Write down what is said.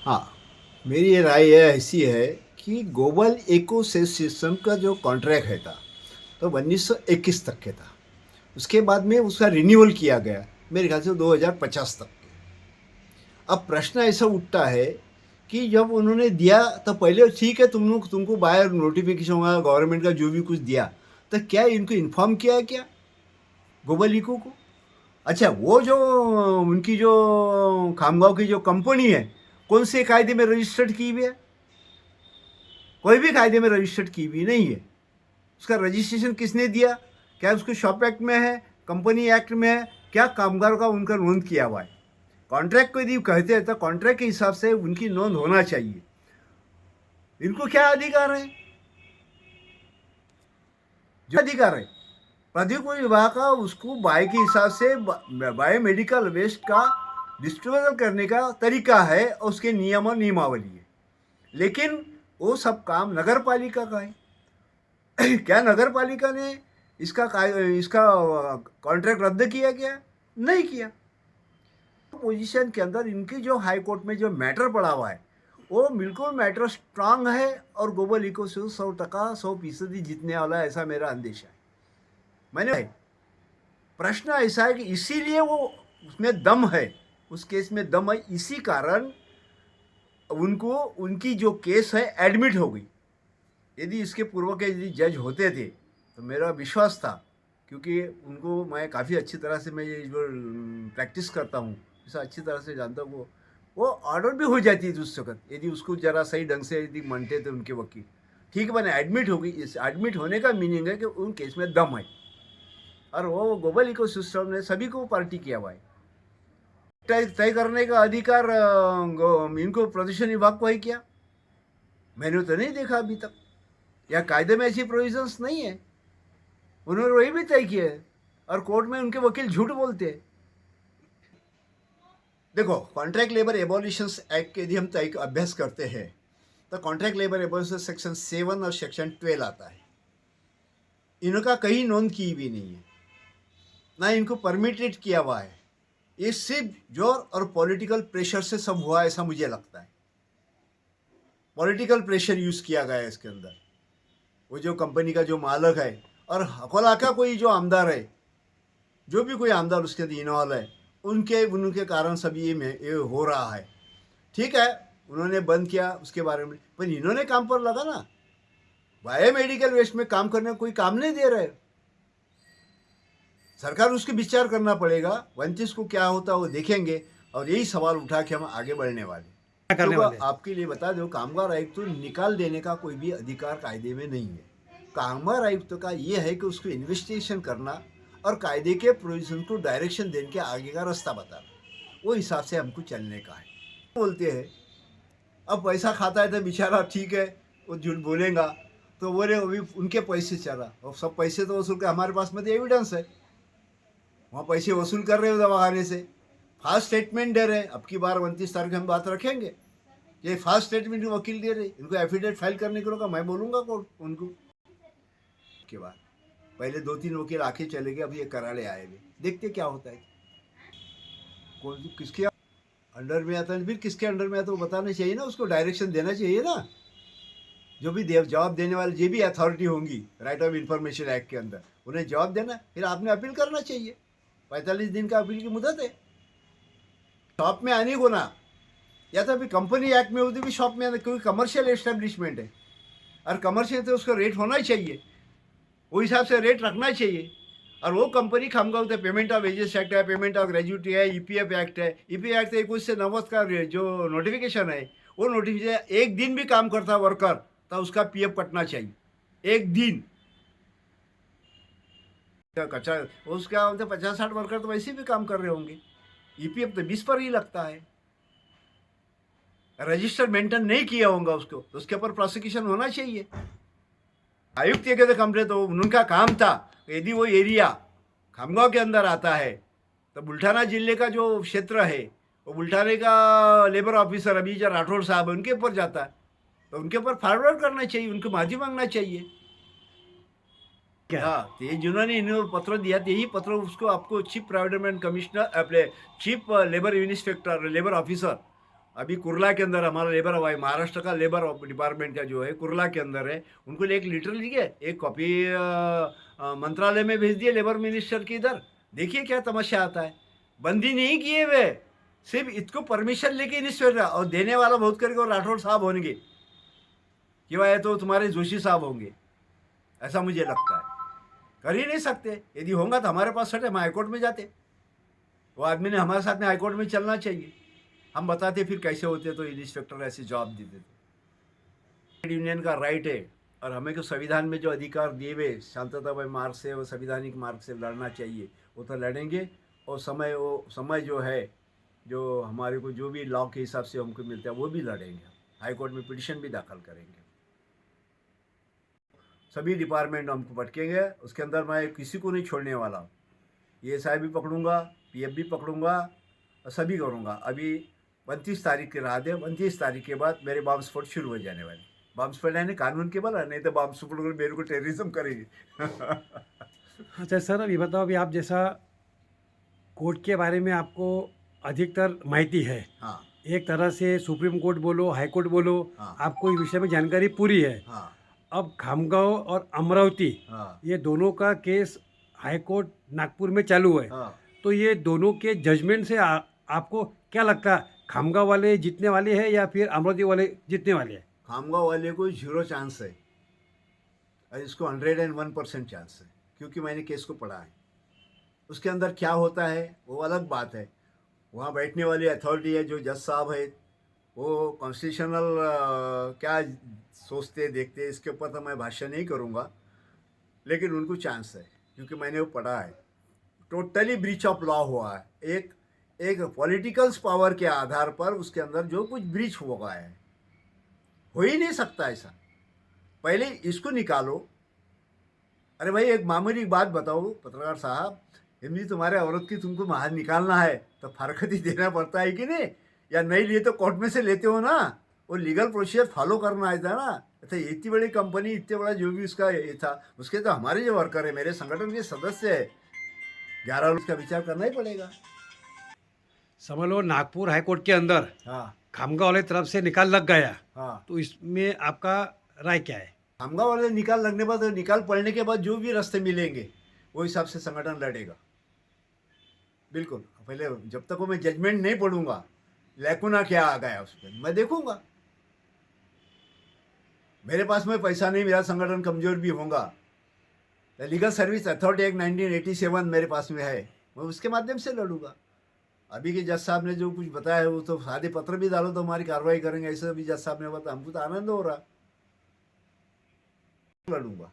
हाँ, मेरी ये राय ये ऐसी है कि ग्लोबल इकोसिस्टम का जो कॉन्ट्रैक्ट है था, तो 1921 तक के था। उसके बाद में उसका रिन्यूअल किया गया, मेरे ख्याल से 2050 तक। अब प्रश्न ऐसा उठता है कि जब उन्होंने दिया तो पहले ठीक है, तुमको बाहर नोटिफिकेशन होगा गवर्नमेंट का जो भी कुछ दिया, तो क्या इनको इन्फॉर्म किया है क्या ग्लोबल इको को? अच्छा, वो जो उनकी जो खामगांव की जो कंपनी है, कौन से कायदे में रजिस्टर्ड की हुई है? कोई भी कायदे में रजिस्टर्ड की हुई नहीं है। उसका रजिस्ट्रेशन किसने दिया? क्या उसको शॉप एक्ट में है, कंपनी एक्ट में है, क्या कामगार का उनका नोंद किया हुआ है? कॉन्ट्रैक्ट को यदि कहते हैं तो कॉन्ट्रैक्ट के हिसाब से उनकी नोंद होना चाहिए। इनको क्या अधिकार है? जो अधिकार है प्रौद्योगिकी विभाग का, उसको बाय के हिसाब से बायोमेडिकल वेस्ट का डिस्पोजल करने का तरीका है, उसके नियम और नियमावली है। लेकिन वो सब काम नगर पालिका का है। क्या नगर पालिका ने इसका कॉन्ट्रैक्ट रद्द किया क्या? नहीं किया। पोजीशन के अंदर इनकी जो हाई कोर्ट में जो मैटर पड़ा हुआ है, वो बिल्कुल मैटर स्ट्रांग है और ग्लोबल इको से 100% 100% जीतने वाला है, ऐसा मेरा अंदेशा है। मैंने प्रश्न ऐसा है कि इसीलिए वो उसमें दम है, उस केस में दम है, इसी कारण उनको उनकी जो केस है एडमिट हो गई। यदि इसके पूर्व के यदि जज होते थे तो मेरा विश्वास था, क्योंकि उनको मैं काफ़ी अच्छी तरह से मैं ये जो प्रैक्टिस करता हूँ, इसे अच्छी तरह से जानता हूँ, वो ऑर्डर भी हो जाती थी उस वक्त, यदि उसको ज़रा सही ढंग से यदि मानते थे उनके वकील। ठीक है, मैंने एडमिट हो गई। इस एडमिट होने का मीनिंग है कि उन केस में दम है, और वो ग्लोबल इको सिस्टम ने सभी को पार्टी किया हुआ है। तय तय करने का अधिकार इनको प्रदूषण विभाग को है क्या? मैंने तो नहीं देखा अभी तक, या कायदे में ऐसी प्रोविजंस नहीं है। उन्होंने वही भी तय किया है, और कोर्ट में उनके वकील झूठ बोलते हैं। देखो, कॉन्ट्रैक्ट लेबर एबॉलिशन एक्ट के यदि हम तय अभ्यास करते हैं तो कॉन्ट्रैक्ट लेबर एबॉलिशन सेक्शन 7 और सेक्शन 12 आता है। इनका कहीं नोंद की भी नहीं है, ना इनको परमिटेड किया हुआ है। ये सिर्फ जोर और पॉलिटिकल प्रेशर से सब हुआ, ऐसा मुझे लगता है। पॉलिटिकल प्रेशर यूज किया गया है इसके अंदर। वो जो कंपनी का जो मालक है और हकोला का कोई जो आमदार है, जो भी कोई आमदार उसके अंदर इन्वॉल्व है, उनके उनके कारण सभी ये हो रहा है। ठीक है, उन्होंने बंद किया उसके बारे में, पर इन्होंने काम पर लगा ना। बायोमेडिकल वेस्ट में काम करने कोई काम नहीं दे रहे। सरकार उसके विचार करना पड़ेगा। 29 को क्या होता है वो देखेंगे, और यही सवाल उठा के हम आगे बढ़ने वाले। क्या करने क्योंकि वाले हैं? आपके लिए बता दो, कामगार आयुक्त तो निकाल देने का कोई भी अधिकार कायदे में नहीं है। कामगार आयुक्त का ये है कि उसको इन्वेस्टिगेशन करना और कायदे के प्रोविजन को डायरेक्शन देने के आगे का रास्ता बताना, वो हिसाब से हमको चलने का है। बोलते हैं, अब पैसा खाता है तो बेचारा ठीक है, वो झूठ बोलेगा तो बोले अभी उनके पैसे चला, और सब पैसे तो वसूल कर हमारे पास में तो एविडेंस है, वहाँ पैसे वसूल कर रहे हो दवाखाने से। फास्ट स्टेटमेंट दे रहे हैं। अब की बार 29 तारीख हम बात रखेंगे, ये फास्ट स्टेटमेंट वकील दे रहे, इनको एफिडेविट फाइल करने को होगा, मैं बोलूँगा कोर्ट उनको। के बाद पहले 2-3 वकील आके चले गए, अब ये कराड़े आएंगे, देखते क्या होता है। कौन किसके अंडर में आता है, फिर किसके अंडर में आता है वो बताना चाहिए ना, उसको डायरेक्शन देना चाहिए ना। जो भी जवाब देने वाले जो भी अथॉरिटी होंगी राइट ऑफ इंफॉर्मेशन एक्ट के अंदर, उन्हें जवाब देना, फिर आपने अपील करना चाहिए। 45 दिन का अपील की मुदत है। शॉप में आने को ना, या तो अभी कंपनी एक्ट में होती भी शॉप में आने, क्योंकि कमर्शियल एस्टेब्लिशमेंट है, और कमर्शियल तो उसका रेट होना चाहिए, वो हिसाब से रेट रखना चाहिए। और वो कंपनी खामगा होता है, पेमेंट ऑफ वेजेस एक्ट है, पेमेंट ऑफ ग्रेजुटी है, ईपीएफ एक्ट है। ईपीएफ एक्ट 21 से 90 का जो नोटिफिकेशन है, वो नोटिफिकेशन एक दिन भी काम करता है वर्कर तो उसका पीएफ कटना चाहिए, एक दिन। कच्चा उसका होता है, 50-60 वर्कर तो वैसे भी काम कर रहे होंगे, ईपीएफ तो 20 पर ही लगता है। रजिस्टर मेंटेन नहीं किया होगा उसको, तो उसके ऊपर प्रोसिक्यूशन होना चाहिए। आयुक्त ये कहते कंप्लेन, तो उनका काम था, यदि वो एरिया खामगांव के अंदर आता है तो बुल्ढाना जिले का जो क्षेत्र है, वो बुल्ढाने का लेबर ऑफिसर अभी जो राठौड़ साहब है उनके ऊपर जाता है, तो उनके ऊपर फॉरवर्ड करना चाहिए, उनको माफी मांगना चाहिए। क्या? हाँ, तो ये जिन्होंने इन्होंने पत्र दिया, तो यही पत्र उसको आपको चीफ प्रोविडेंट कमिश्नर, अपने chief labour inspector labour officer अभी कुर्ला के अंदर हमारा लेबर भाई महाराष्ट्र का लेबर डिपार्टमेंट का जो है कुर्ला के अंदर है, उनको एक लीटर लिए एक कॉपी मंत्रालय में भेज दिए लेबर मिनिस्टर की इधर। देखिए क्या तमाशा आता है, बंदी नहीं किए वे, सिर्फ इसको परमिशन लेके इन्वेस्टर और देने वाला बहुत करके और राठौड़ साहब होंगे कि वह तो तुम्हारे जोशी साहब होंगे, ऐसा मुझे लगता है। कर ही नहीं सकते, यदि होगा तो हमारे पास सटे हम हाईकोर्ट में जाते, वो आदमी ने हमारे साथ में हाईकोर्ट में चलना चाहिए, हम बताते फिर कैसे होते तो इंस्पेक्टर ऐसे जवाब देते थे। यूनियन का राइट है और हमें को संविधान में जो अधिकार दिए हुए शांततामय मार्ग से और संवैधानिक मार्ग से लड़ना चाहिए, वो तो लड़ेंगे। और समय जो है, जो हमारे को जो भी लॉ के हिसाब से हमको मिलता है वो भी लड़ेंगे, हाईकोर्ट में पिटिशन भी दाखिल करेंगे। सभी डिपार्टमेंट हमको भटकेंगे, उसके अंदर मैं किसी को नहीं छोड़ने वाला हूँ। ESI भी पकड़ूंगा, PF भी पकड़ूंगा और सभी करूँगा। अभी 29 तारीख की रात है, 29 तारीख के बाद मेरे बॉम्ब स्फोट शुरू हो जाने वाले। बॉम्ब स्फोट यानी कानून के बल, नहीं तो बॉम्ब स्फोट कर मेरे को टेररिज्म करेगी। अच्छा सर, अब ये बताओ, अभी आप जैसा कोर्ट के बारे में आपको अधिकतर माहिती है, हाँ एक तरह से सुप्रीम कोर्ट बोलो, हाई कोर्ट बोलो, हाँ आपको इस विषय में जानकारी पूरी है। हाँ अब खामगांव और अमरावती, हाँ ये दोनों का केस हाई कोर्ट नागपुर में चालू है। हाँ। तो ये दोनों के जजमेंट से आपको क्या लगता है, खामगांव वाले जीतने वाले हैं या फिर अमरावती वाले जीतने वाले हैं? खामगांव वाले को 0 चांस है और इसको 101% चांस है, क्योंकि मैंने केस को पढ़ा है। उसके अंदर क्या होता है वो अलग बात है, वहाँ बैठने वाली अथॉरिटी है जो जज साहब है, वो कॉन्स्टिट्यूशनल क्या सोचते देखते, इसके ऊपर तो मैं भाष्य नहीं करूँगा, लेकिन उनको चांस है क्योंकि मैंने वो पढ़ा है। टोटली ब्रीच ऑफ लॉ हुआ है, एक पॉलिटिकल्स पावर के आधार पर उसके अंदर जो कुछ ब्रीच हो गया है, हो ही नहीं सकता ऐसा। पहले इसको निकालो। अरे भाई एक मामूली बात बताओ पत्रकार साहब, यदि तुम्हारे औरत की तुमको बाहर निकालना है तो फारकत ही देना पड़ता है कि नहीं, या नहीं लिए तो कोर्ट में से लेते हो ना, वो लीगल प्रोसीजर फॉलो करना है ना। अच्छा इतनी बड़ी कंपनी, इतने बड़ा जो भी उसका ये था, उसके तो हमारे जो वर्कर है, मेरे संगठन के सदस्य है 11, उसका विचार करना ही पड़ेगा। समझ लो नागपुर हाई कोर्ट के अंदर हाँ खामगांव वाले तरफ से निकाल लग गया, हाँ। तो इसमें आपका राय क्या है? खामगांव वाले निकाल लगने के बाद, निकाल पड़ने के बाद जो भी रास्ते मिलेंगे वो हिसाब से संगठन लड़ेगा। बिल्कुल, पहले जब तक वो मैं जजमेंट नहीं पढ़ूंगा, लैकुना क्या आ गया उस पर मैं देखूंगा। मेरे पास में पैसा नहीं, मेरा संगठन कमजोर भी होगा, लीगल सर्विस अथॉरिटी एक्ट 1987 मेरे पास में है, मैं उसके माध्यम से लड़ूंगा। अभी के जज साहब ने जो कुछ बताया है वो तो सादे पत्र भी डालो तो हमारी कार्रवाई करेंगे, ऐसे भी जज साहब ने बताया, हमको तो आनंद हो रहा, लड़ूंगा।